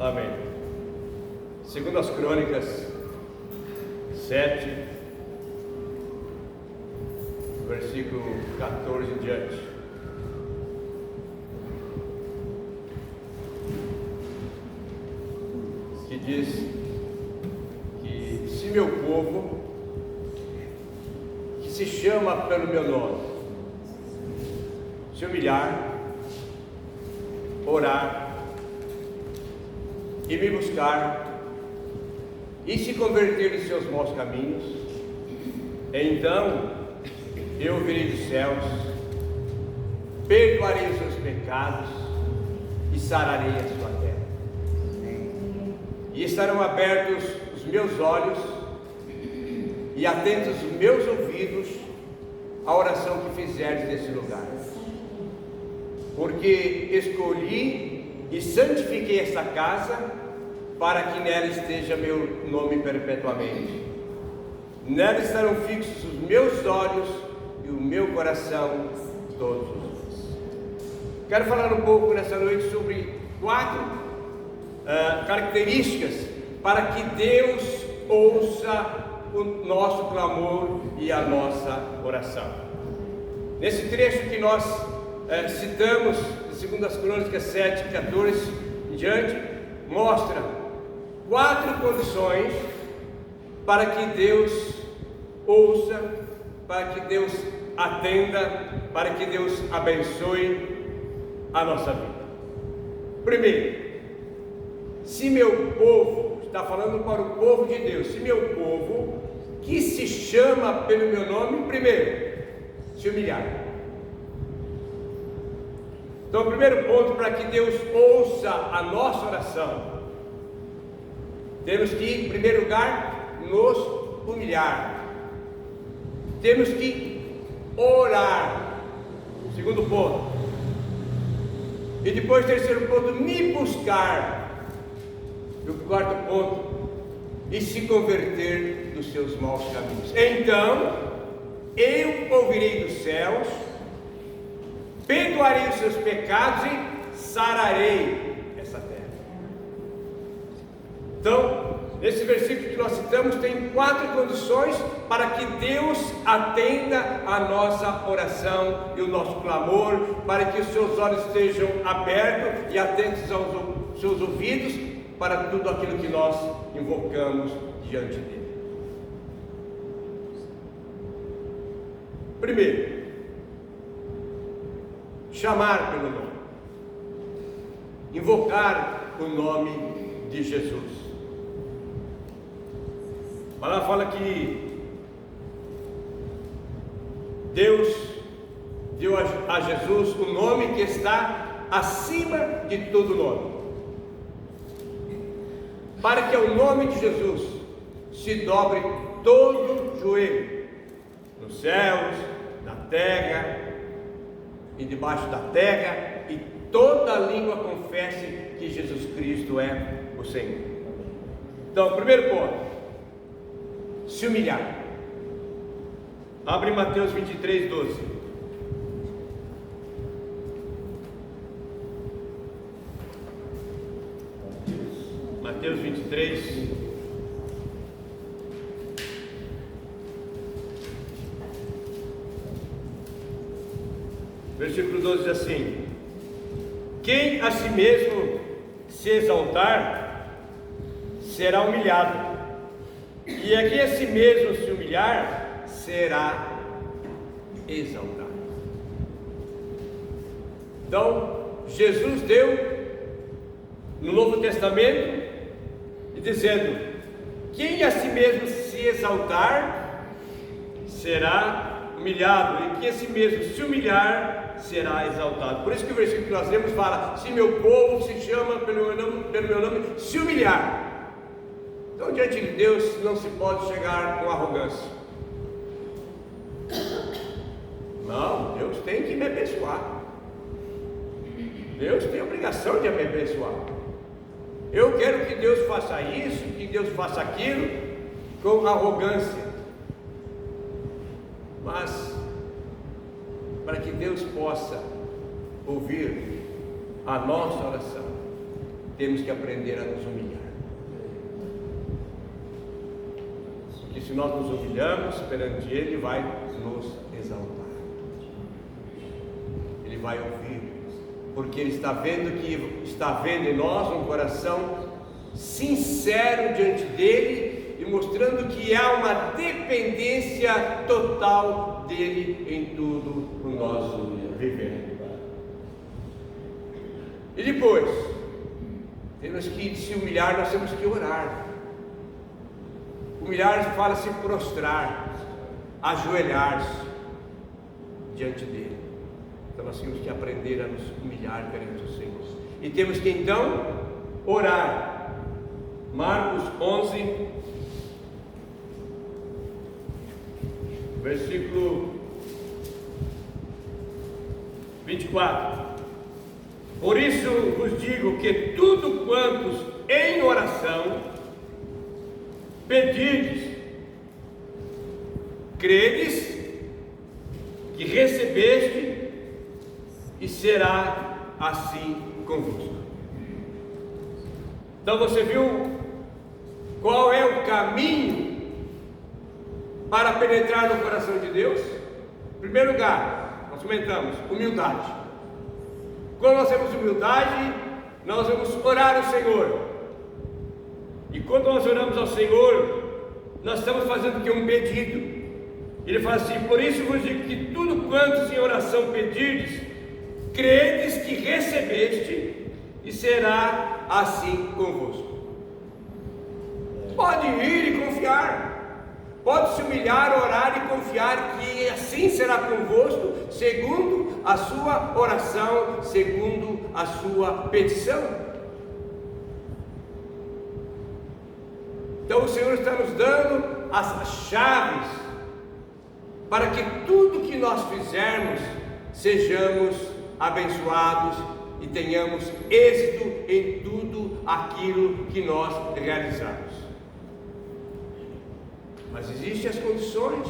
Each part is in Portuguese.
Amém. Segundo as Crônicas 7, versículo 14 em diante. Que diz que se meu povo, que se chama pelo meu nome, se humilhar, orar e me buscar e se converter de seus maus caminhos, então eu ouvirei dos céus, perdoarei os seus pecados e sararei a sua terra. E estarão abertos os meus olhos e atentos os meus ouvidos à oração que fizerdes nesse lugar. Porque escolhi e santifiquei esta casa para que nela esteja meu nome perpetuamente. Nela estarão fixos os meus olhos e o meu coração todos os dias. Quero falar um pouco nessa noite sobre 4 características para que Deus ouça o nosso clamor e a nossa oração. Nesse trecho que nós citamos, segundo as Crônicas 7, 14 em diante, mostra 4 condições para que Deus ouça, para que Deus atenda, para que Deus abençoe a nossa vida. Primeiro, se meu povo, está falando para o povo de Deus, se meu povo, que se chama pelo meu nome, primeiro, se humilhar. Então, o primeiro ponto para que Deus ouça a nossa oração, temos que, em primeiro lugar, nos humilhar. Temos que orar. Segundo ponto. E depois, terceiro ponto, me buscar. E o quarto ponto, e se converter dos seus maus caminhos. Então, eu ouvirei dos céus, perdoarei os seus pecados e sararei essa terra. Então, nesse versículo que nós citamos, tem 4 condições para que Deus atenda a nossa oração e o nosso clamor, para que os seus olhos estejam abertos e atentos aos seus ouvidos para tudo aquilo que nós invocamos diante dele. Primeiro, chamar pelo nome, invocar o nome de Jesus. Ela fala que Deus deu a Jesus o nome que está acima de todo nome, para que ao nome de Jesus se dobre todo joelho, nos céus, na terra e debaixo da terra, e toda língua confesse que Jesus Cristo é o Senhor. Então, primeiro ponto, se humilhar. Abre Mateus 23, 12. Mateus 23. Versículo 12 diz assim: quem a si mesmo se exaltar, será humilhado, e a quem a si mesmo se humilhar, será exaltado. Então, Jesus deu no Novo Testamento, dizendo: quem a si mesmo se exaltar, será humilhado, e quem a si mesmo se humilhar, será exaltado. Por isso que o versículo que nós lemos fala: se meu povo se chama pelo meu nome, se humilhar. Então, diante de Deus não se pode chegar com arrogância. Não, Deus tem que me abençoar. Deus tem a obrigação de me abençoar. Eu quero que Deus faça isso, que Deus faça aquilo, com arrogância. Mas, para que Deus possa ouvir a nossa oração, temos que aprender a nos humilhar. Porque se nós nos humilhamos perante Ele, vai nos exaltar. Ele vai ouvir, porque Ele está vendo em nós um coração sincero diante dEle e mostrando que há uma dependência total dEle em tudo o nosso viver. E depois, temos que se humilhar, nós temos que orar. Humilhar fala-se prostrar, ajoelhar-se diante dEle. Então nós temos que aprender a nos humilhar perante o Senhor. E temos que então orar. Marcos 11, versículo 24. Por isso vos digo que tudo quantos em oração pedirdes, credes que recebeste, e será assim convosco. Então você viu qual é o caminho para penetrar no coração de Deus? Em primeiro lugar, nós comentamos, humildade. Quando nós temos humildade, nós vamos orar ao Senhor. E quando nós oramos ao Senhor, nós estamos fazendo aqui um pedido. Ele fala assim: por isso vos digo que tudo quanto em oração pedirdes, credes que recebeste, e será assim convosco. Pode ir e confiar, pode se humilhar, orar e confiar que assim será convosco, segundo a sua oração, segundo a sua petição. Então o Senhor está nos dando as chaves para que tudo que nós fizermos sejamos abençoados e tenhamos êxito em tudo aquilo que nós realizamos. Mas existem as condições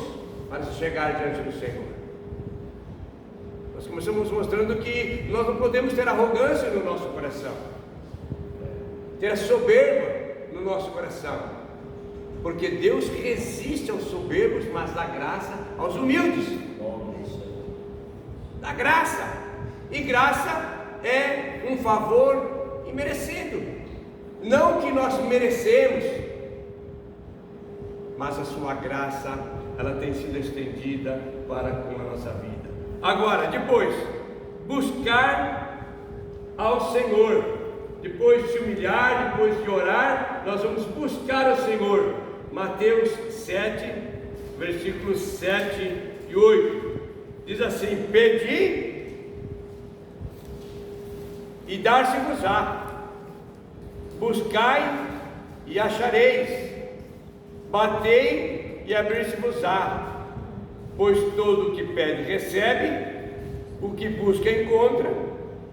para se chegar diante do Senhor. Nós começamos mostrando que nós não podemos ter arrogância no nosso coração, ter a soberba no nosso coração, porque Deus resiste aos soberbos, mas dá graça aos humildes. Dá graça, e graça é um favor imerecido, não que nós merecemos, mas a sua graça, ela tem sido estendida para com a nossa vida. Agora, depois, buscar ao Senhor, depois de se humilhar, depois de orar, nós vamos buscar ao Senhor. Mateus 7, versículos 7 e 8, diz assim: pedi e dar-se-vos-á, buscai e achareis, batei e abrir-se-vos-á, pois todo o que pede recebe, o que busca encontra,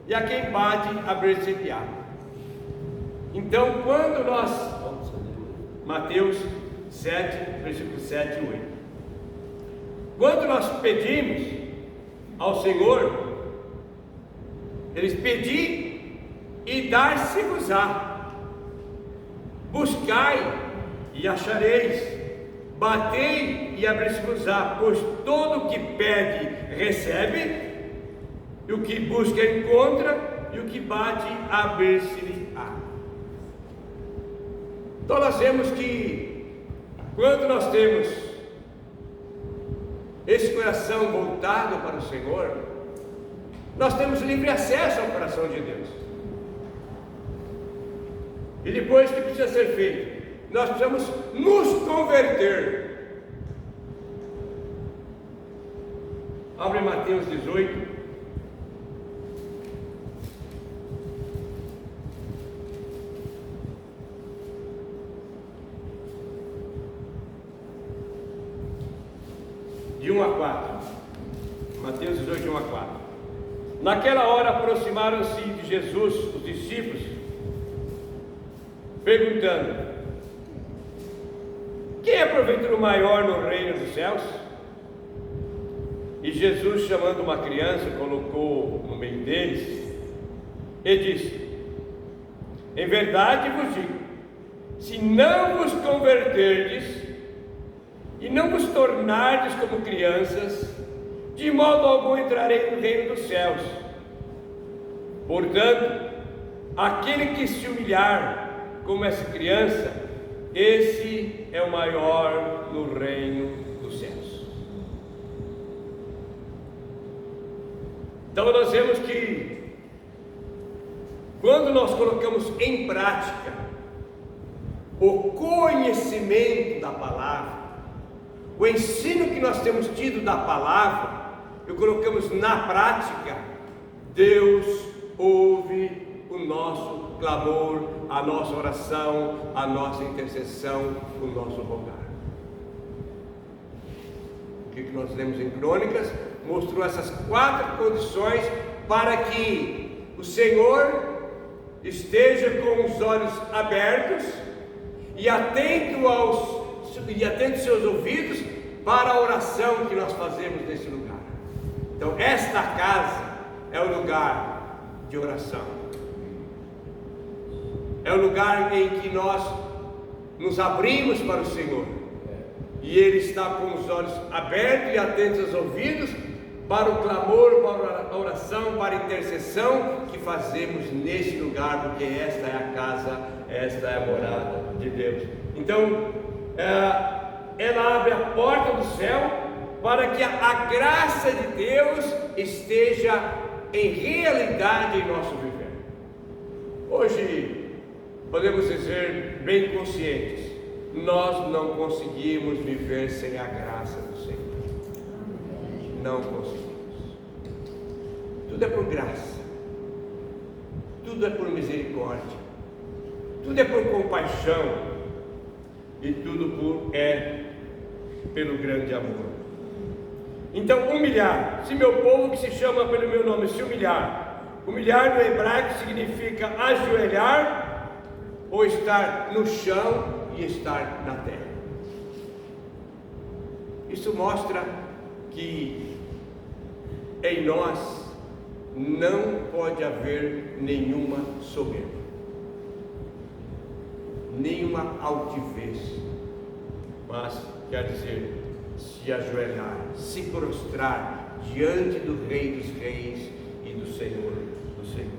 e a quem bate abrir-se-lhe-á. Então, quando nós, Mateus 7, versículos 7 e 8, quando nós pedimos ao Senhor, eles pedi e dar-se-vos-á, buscai e achareis, batei e abrir-se-vos-á, pois todo o que pede recebe, e o que busca encontra, e o que bate abrir-se-lhe-á. Então nós vemos que quando nós temos esse coração voltado para o Senhor, nós temos livre acesso ao coração de Deus. E depois, o que precisa ser feito? Nós precisamos nos converter. Abre Mateus 18. De 1 a 4. Mateus 18, de 1 a 4. Naquela hora aproximaram-se de Jesus os discípulos, perguntando: quem é porventura o maior no reino dos céus? E Jesus, chamando uma criança, colocou no meio deles e disse: Em verdade vos digo, se não vos converterdes e não vos tornardes como crianças, de modo algum entrarei no reino dos céus. Portanto, aquele que se humilhar como essa criança, esse é o maior no reino dos céus. Então nós vemos que quando nós colocamos em prática o conhecimento da palavra, o ensino que nós temos tido da palavra, e colocamos na prática, Deus ouve o nosso clamor, a nossa oração, a nossa intercessão, o nosso rogar. O que nós lemos em Crônicas mostrou essas 4 condições para que o Senhor esteja com os olhos abertos e atento seus ouvidos para a oração que nós fazemos nesse lugar. Então esta casa é o lugar de oração, é o lugar em que nós nos abrimos para o Senhor, e Ele está com os olhos abertos e atentos aos ouvidos para o clamor, para a oração, para a intercessão que fazemos neste lugar, porque esta é a casa, esta é a morada de Deus. Então ela abre a porta do céu para que a graça de Deus esteja em realidade em nosso viver. Hoje podemos dizer bem conscientes, nós não conseguimos viver sem a graça do Senhor. Não conseguimos. Tudo é por graça, tudo é por misericórdia, tudo é por compaixão, e tudo pelo grande amor. Então, humilhar, se meu povo que se chama pelo meu nome se humilhar no hebraico significa ajoelhar ou estar no chão e estar na terra. Isso mostra que em nós não pode haver nenhuma soberba, nenhuma altivez, mas quer dizer, se ajoelhar, se prostrar diante do Rei dos Reis e do Senhor dos Senhores.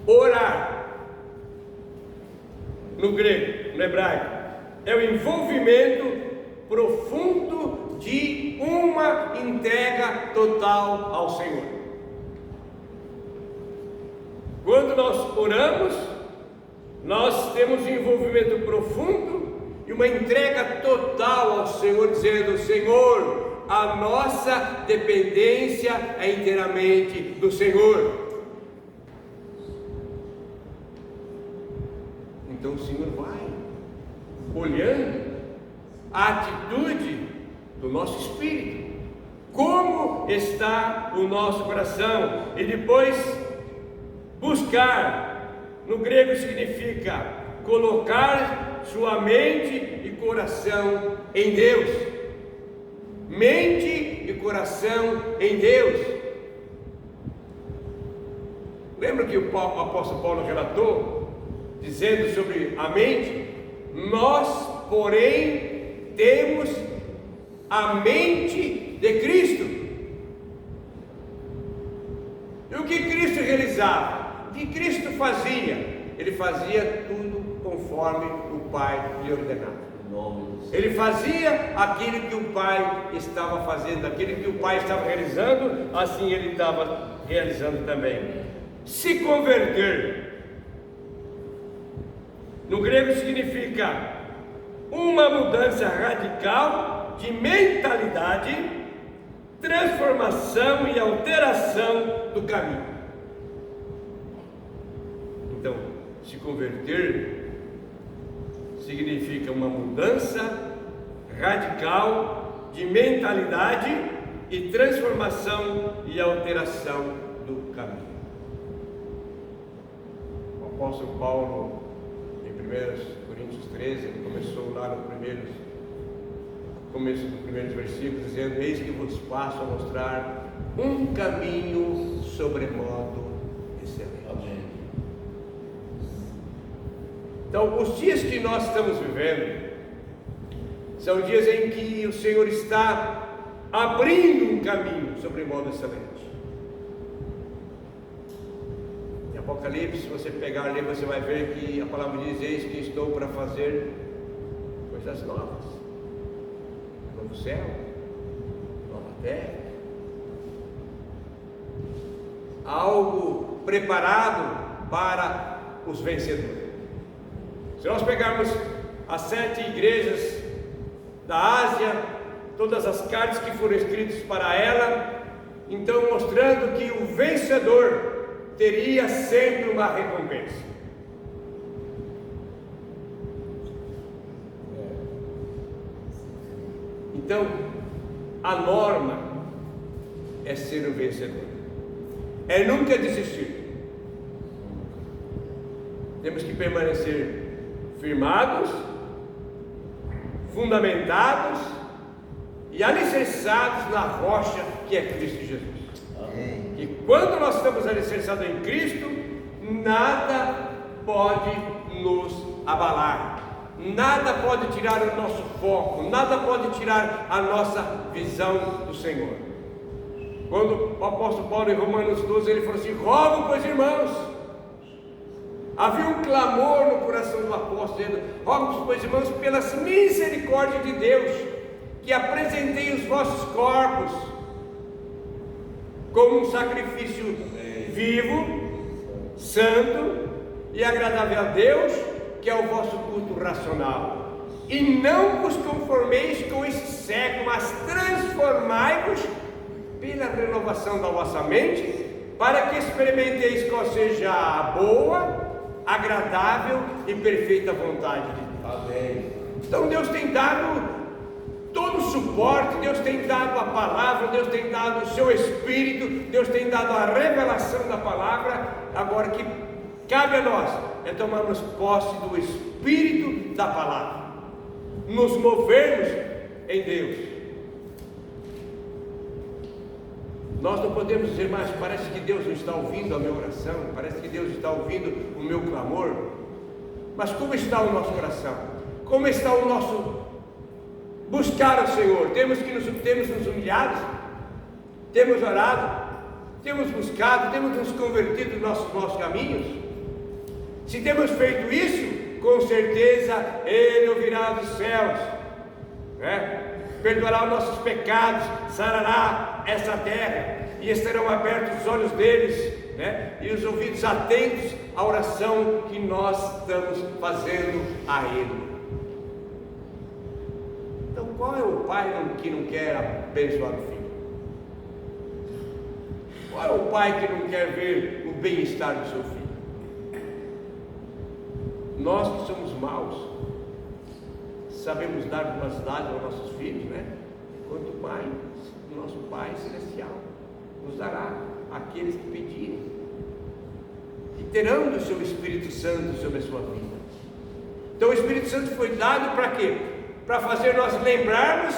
Orar, no grego, no hebraico, é o envolvimento profundo de uma entrega total ao Senhor. Quando nós oramos, nós temos um envolvimento profundo e uma entrega total ao Senhor, dizendo: Senhor, a nossa dependência é inteiramente do Senhor. Então o Senhor vai olhando a atitude do nosso espírito, como está o nosso coração, e depois buscar. No grego significa colocar sua mente e coração em Deus. Mente e coração em Deus. Lembra que o apóstolo Paulo relatou, dizendo sobre a mente? Nós, porém, temos a mente de Cristo. E o que Cristo realizava? O que Cristo fazia? Ele fazia tudo conforme o Pai lhe ordenava. Ele fazia aquilo que o Pai estava fazendo, aquilo que o Pai estava realizando, assim ele estava realizando também. Se converter, no grego significa uma mudança radical de mentalidade, transformação e alteração do caminho. Então, se converter significa uma mudança radical de mentalidade e transformação e alteração do caminho. O apóstolo Paulo, em 1 Coríntios 13, ele começou lá no começo dos primeiros versículos, dizendo: eis que vos passo a mostrar um caminho sobremodo excelente. Amém. Então, os dias que nós estamos vivendo são dias em que o Senhor está abrindo um caminho sobre modo excelente. Em Apocalipse, se você pegar ali, você vai ver que a palavra diz: eis que estou para fazer coisas novas, novo céu, nova terra, algo preparado para os vencedores. Se nós pegarmos as 7 igrejas da Ásia, todas as cartas que foram escritas para ela, então mostrando que o vencedor teria sempre uma recompensa. Então, a norma é ser o vencedor, é nunca desistir. Temos que permanecer firmados, fundamentados e alicerçados na rocha que é Cristo Jesus. Amém. E quando nós estamos alicerçados em Cristo, nada pode nos abalar, nada pode tirar o nosso foco, nada pode tirar a nossa visão do Senhor. Quando o apóstolo Paulo, em Romanos 12, ele falou assim: rogo, pois, irmãos. Havia um clamor no coração do apóstolo, dizendo: rogo, pois, irmãos, pelas misericórdias de Deus, que apresentei os vossos corpos como um sacrifício vivo, santo e agradável a Deus, que é o vosso culto racional. E não vos conformeis com esse século, mas transformai-vos pela renovação da vossa mente, para que experimenteis qual seja a boa, agradável e perfeita vontade de Deus. Amém. Então Deus tem dado todo o suporte, Deus tem dado a palavra, Deus tem dado o seu Espírito, Deus tem dado a revelação da palavra. Agora, que cabe a nós é tomarmos posse do Espírito da palavra, nos movermos em Deus. Nós não podemos dizer mais: parece que Deus não está ouvindo a minha oração, parece que Deus está ouvindo o meu clamor. Mas como está o nosso coração? Como está o nosso buscar ao Senhor? Temos nos humilhado, temos orado, temos buscado, temos nos convertido nos nossos caminhos. Se temos feito isso, com certeza Ele ouvirá dos céus, perdoará os nossos pecados, sarará essa terra, e estarão abertos os olhos deles, e os ouvidos atentos à oração que nós estamos fazendo a Ele. Então, qual é o pai que não quer abençoar o filho? Qual é o pai que não quer ver o bem-estar do seu filho? Nós que somos maus, sabemos dar umas dádivas aos nossos filhos, Quanto mais o nosso Pai Celestial nos dará aqueles que pedirem, e terão do seu Espírito Santo sobre a sua vida. Então o Espírito Santo foi dado para quê? Para fazer nós lembrarmos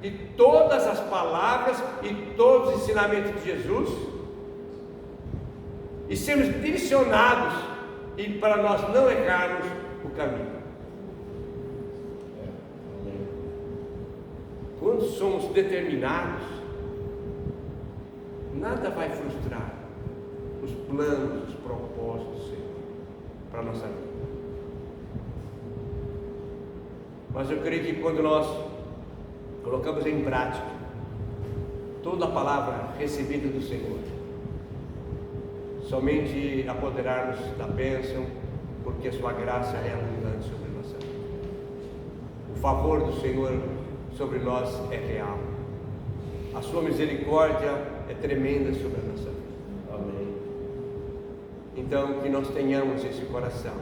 de todas as palavras e todos os ensinamentos de Jesus, e sermos direcionados, e para nós não errarmos o caminho. Quando somos determinados, nada vai frustrar os planos, os propósitos do Senhor para a nossa vida. Mas eu creio que quando nós colocamos em prática toda a palavra recebida do Senhor, somente apoderarmos da bênção, porque a sua graça é abundante sobre a nossa vida. O favor do Senhor sobre nós é real, a sua misericórdia é tremenda sobre a nossa vida. Amém. Então, que nós tenhamos esse coração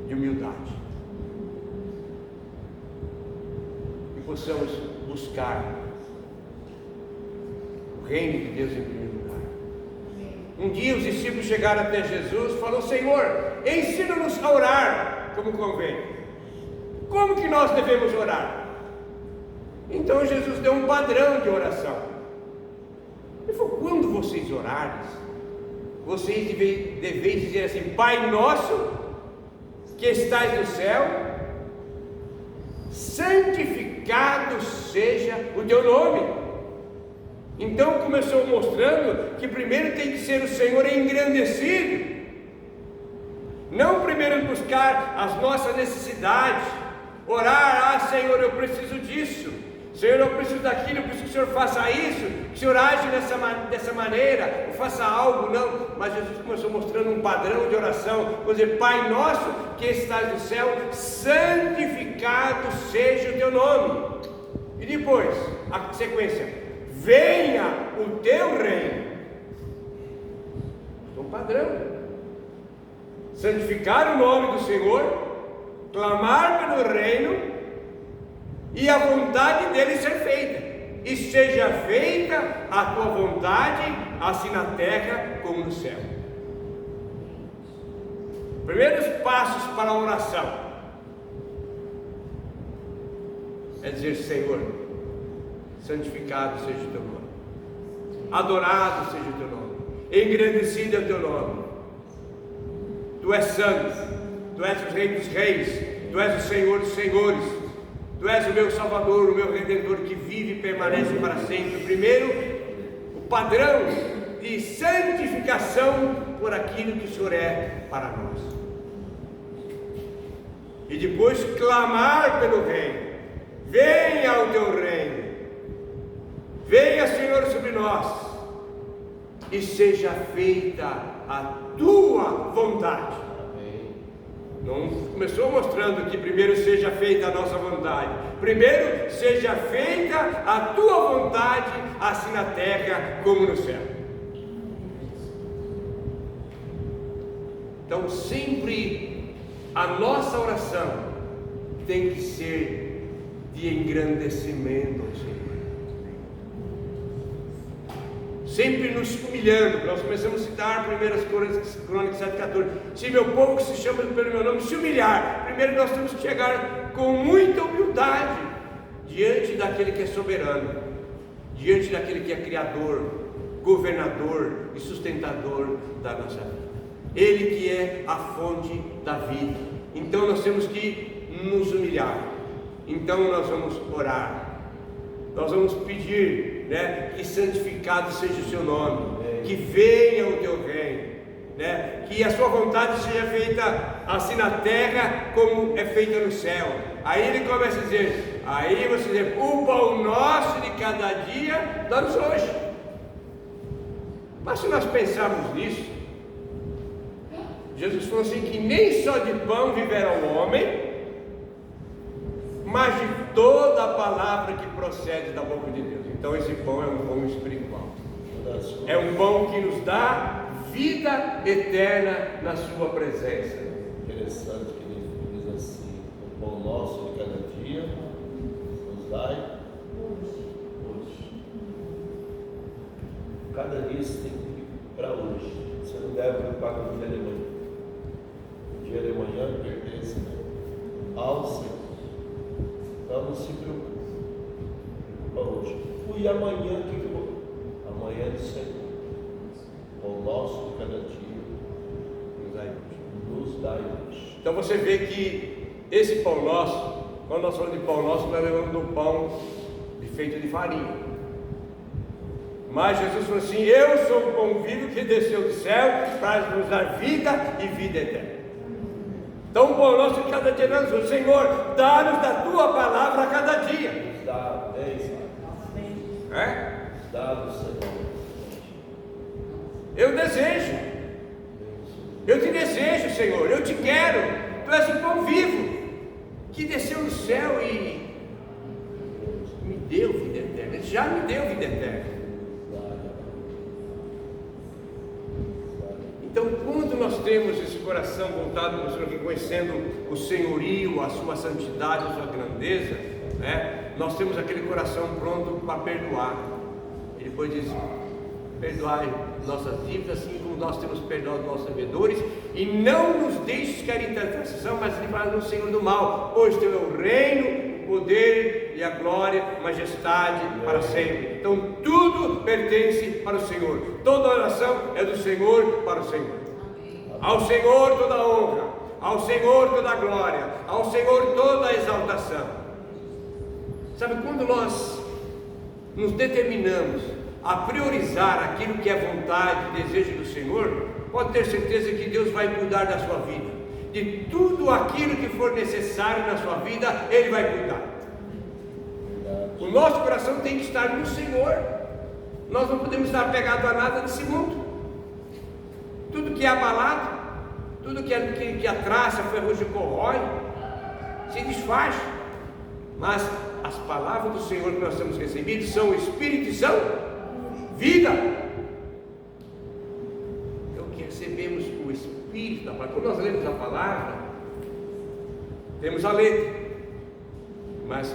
de humildade, e possamos buscar o reino de Deus em primeiro lugar. Um dia os discípulos chegaram até Jesus e falaram: Senhor, ensina-nos a orar como convém. Como que nós devemos orar? Então Jesus deu um padrão de oração. Ele falou: quando vocês orarem, vocês deveis dizer assim: Pai nosso que estais no céu, santificado seja o teu nome. Então começou mostrando que primeiro tem que ser o Senhor engrandecido, não primeiro buscar as nossas necessidades, orar: Senhor, eu preciso disso, Senhor, eu preciso daquilo, eu preciso que o Senhor faça isso, que o Senhor age dessa maneira, ou faça algo. Não, mas Jesus começou mostrando um padrão de oração. Vou dizer: Pai nosso que estás no céu, santificado seja o teu nome. E depois, a sequência: venha o teu reino. Um padrão: santificar o nome do Senhor, clamar pelo reino e a vontade dele ser feita. E seja feita a tua vontade, assim na terra como no céu. Primeiros passos para a oração é dizer: Senhor, santificado seja o teu nome, adorado seja o teu nome, engrandecido é o teu nome. Tu és santo, tu és o Rei dos reis, tu és o Senhor dos senhores, tu és o meu Salvador, o meu Redentor, que vive e permanece para sempre. Primeiro, o padrão de santificação por aquilo que o Senhor é para nós. E depois clamar pelo reino: venha o teu reino, venha, Senhor, sobre nós, e seja feita a tua vontade. Não começou mostrando que primeiro seja feita a nossa vontade. Primeiro, seja feita a tua vontade, assim na terra como no céu. Então sempre a nossa oração tem que ser de engrandecimento ao Senhor. Sempre nos humilhando. Nós começamos a citar 1 Crônicas 7,14. Se meu povo que se chama pelo meu nome se humilhar, primeiro nós temos que chegar com muita humildade diante daquele que é soberano, diante daquele que é criador, governador e sustentador da nossa vida. Ele que é a fonte da vida. Então nós temos que nos humilhar. Então nós vamos orar. Nós vamos pedir, que santificado seja o seu nome, que venha o teu reino, que a sua vontade seja feita assim na terra como é feita no céu. Aí ele começa a dizer: aí você diz, o pão nosso de cada dia dá-nos hoje. Mas se nós pensarmos nisso, Jesus falou assim, que nem só de pão viverá o homem, mas de toda a palavra que procede da boca de Deus. Então esse pão é um pão espiritual, é um pão que nos dá vida eterna na sua presença. Interessante que ele diz assim: o pão nosso de cada dia nos dai hoje. Cada dia você tem que ir para hoje. Você não deve preocupar com o dia de manhã. O dia de manhã pertence ao Senhor. Então não se preocupe. Hoje. E amanhã, o que eu vou? Amanhã é do Senhor. O nosso de cada dia nos dai hoje. Então você vê que esse pão nosso, quando nós falamos de pão nosso, nós lembramos do pão feito de farinha. Mas Jesus falou assim: eu sou o pão vivo que desceu do céu para nos dar vida e vida eterna. Então o pão nosso de cada dia nós vamos: Senhor, dá-nos da tua palavra a cada dia. Nos dá, dá do Senhor. Eu desejo, eu te desejo, Senhor, eu te quero. Tu és o pão vivo que desceu do céu e me deu vida eterna. Ele já me deu vida eterna. Então, quando nós temos esse coração voltado para o Senhor, reconhecendo o senhorio, a sua santidade, a sua grandeza, nós temos aquele coração pronto para perdoar. Ele depois diz: perdoai nossas dívidas, assim como nós temos perdoado os nossos devedores, e não nos deixes cair em tentação, mas livrai-nos, Senhor, do mal, pois teu é o reino, o poder poder e a glória, a majestade para sempre. Então tudo pertence para o Senhor. Toda oração é do Senhor para o Senhor. Ao Senhor toda a honra, ao Senhor toda a glória, ao Senhor toda a exaltação. Sabe, quando nós nos determinamos a priorizar aquilo que é vontade e desejo do Senhor, pode ter certeza que Deus vai cuidar da sua vida. De tudo aquilo que for necessário na sua vida, Ele vai cuidar. O nosso coração tem que estar no Senhor. Nós não podemos estar apegados a nada desse mundo. Tudo que é abalado, tudo que a traça, a ferrugem corrói, se desfaz. Mas as palavras do Senhor que nós temos recebido são o Espírito e são vida. Então que recebemos o Espírito da palavra. Quando nós lemos a palavra, temos a letra, mas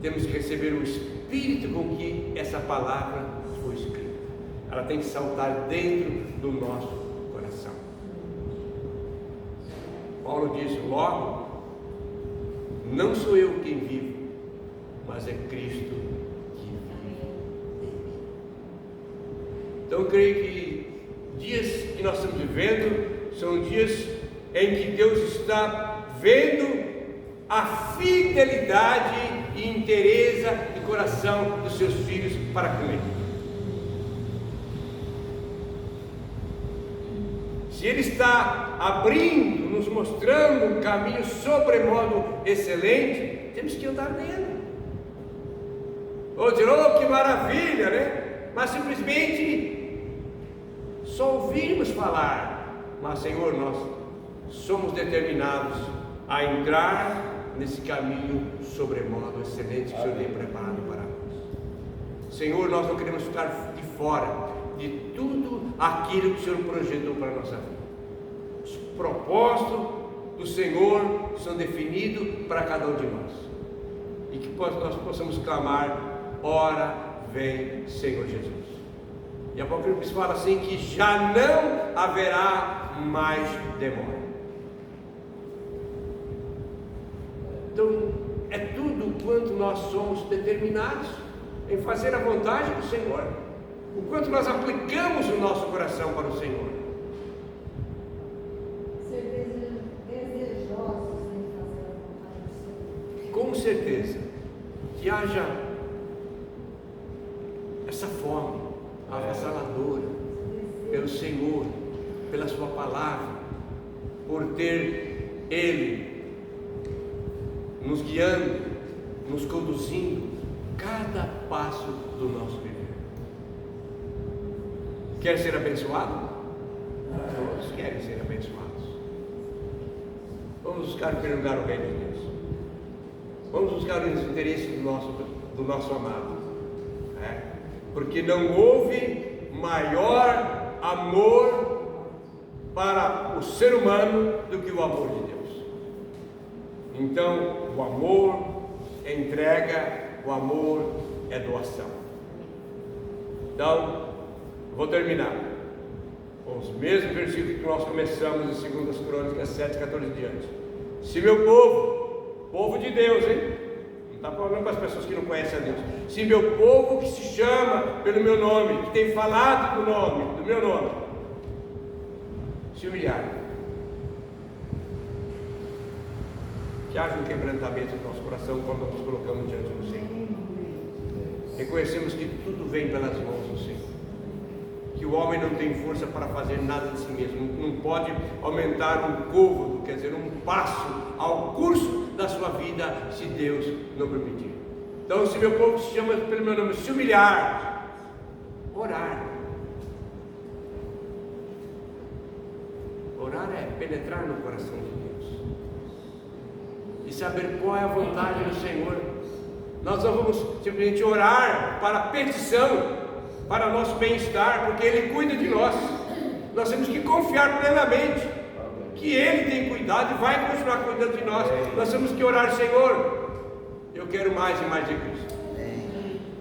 temos que receber o Espírito com que essa palavra foi escrita. Ela tem que saltar dentro do nosso coração. Paulo diz: logo, não sou eu quem vivo, mas é Cristo que vive em mim. Então eu creio que dias que nós estamos vivendo são dias em que Deus está vendo a fidelidade e inteireza de coração dos seus filhos para com Ele. Se Ele está abrindo, nos mostrando um caminho sobremodo excelente, temos que andar nele. Ou dizer: oh, que maravilha, né? Mas simplesmente só ouvimos falar. Mas, Senhor, nós somos determinados a entrar nesse caminho sobremodo excelente que o Senhor tem preparado para nós. Senhor, nós não queremos ficar de fora de tudo aquilo que o Senhor projetou para a nossa vida. Os propósitos do Senhor são definidos para cada um de nós, e que nós possamos clamar: ora vem, Senhor Jesus. E Apocalipse fala assim, que já não haverá mais demora. Então é tudo quanto nós somos determinados em fazer a vontade do Senhor, o quanto nós aplicamos o nosso coração para o Senhor. Ser desejosos em fazer a vontade do Senhor. Com certeza, que haja essa fome avassaladora pelo Senhor, pela Sua palavra, por ter Ele nos guiando, nos conduzindo cada passo do nosso viver. Quer ser abençoado? Todos querem ser abençoados. Vamos buscar em primeiro lugar o reino de Deus. Vamos buscar os interesses do nosso amado. Porque não houve maior amor para o ser humano do que o amor de Deus. Então, o amor é entrega, o amor é doação. Então, vou terminar com os mesmos versículos que nós começamos em 2 Crônicas 7, 14 diante. Se meu povo de Deus, hein? Não está falando para as pessoas que não conhecem a Deus. Se meu povo, que se chama pelo meu nome, que tem falado do meu nome, se humilhar, que haja um quebrantamento do nosso coração quando nos colocamos diante do Senhor. Reconhecemos que tudo vem pelas mãos do Senhor, que o homem não tem força para fazer nada de si mesmo, não pode aumentar um côvado, quer dizer, um passo ao curso da sua vida, se Deus não permitir. Então, se meu povo se chama pelo meu nome, se humilhar, orar. Orar é penetrar no coração de Deus e saber qual é a vontade do Senhor. Nós não vamos simplesmente orar para petição, para nosso bem-estar, porque Ele cuida de nós. Nós temos que confiar plenamente que Ele tem cuidado e vai continuar cuidando de nós. Nós temos que orar: Senhor, eu quero mais e mais de Cristo,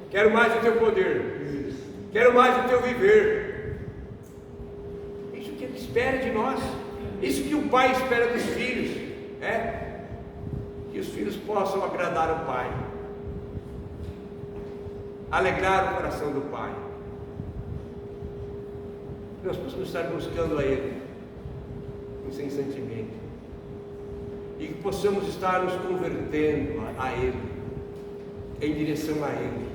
quero mais do Teu poder, quero mais do Teu viver. Isso que Ele espera de nós, isso que o Pai espera dos filhos, que os filhos possam agradar o Pai, alegrar o coração do Pai. Nós possamos estar buscando a Ele incessantemente, e que possamos estar nos convertendo a Ele, em direção a Ele,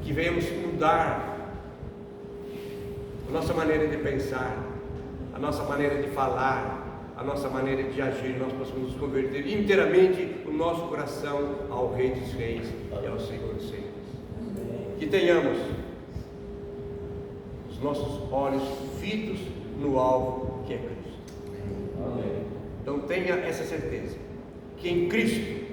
que venhamos mudar a nossa maneira de pensar, a nossa maneira de falar, a nossa maneira de agir. Nós possamos nos converter inteiramente o nosso coração ao Rei dos Reis e ao Senhor dos Senhores. Que tenhamos os nossos olhos fitos no alvo, que é Cristo. Amém. Então tenha essa certeza, que em Cristo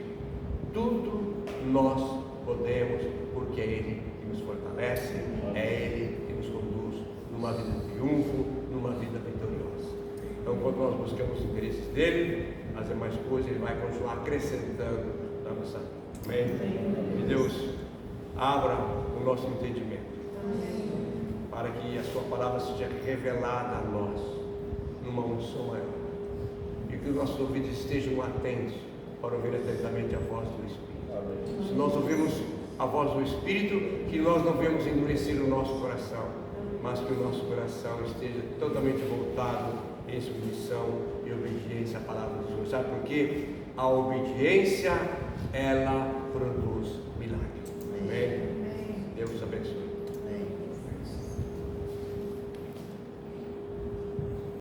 tudo nós podemos, porque é Ele que nos fortalece, é Ele que nos conduz numa vida de triunfo, numa vida vitoriosa. Então, quando nós buscamos os interesses dele, as demais coisas Ele vai continuar acrescentando na nossa vida. Amém? Que Deus abra o nosso entendimento, para que a sua palavra seja revelada a nós numa unção maior, e que os nossos ouvidos estejam atentos para ouvir atentamente a voz do Espírito. Amém. Se nós ouvirmos a voz do Espírito, que nós não venhamos endurecer o nosso coração, mas que o nosso coração esteja totalmente voltado em submissão e obediência à palavra do Senhor. Sabe por quê? A obediência, ela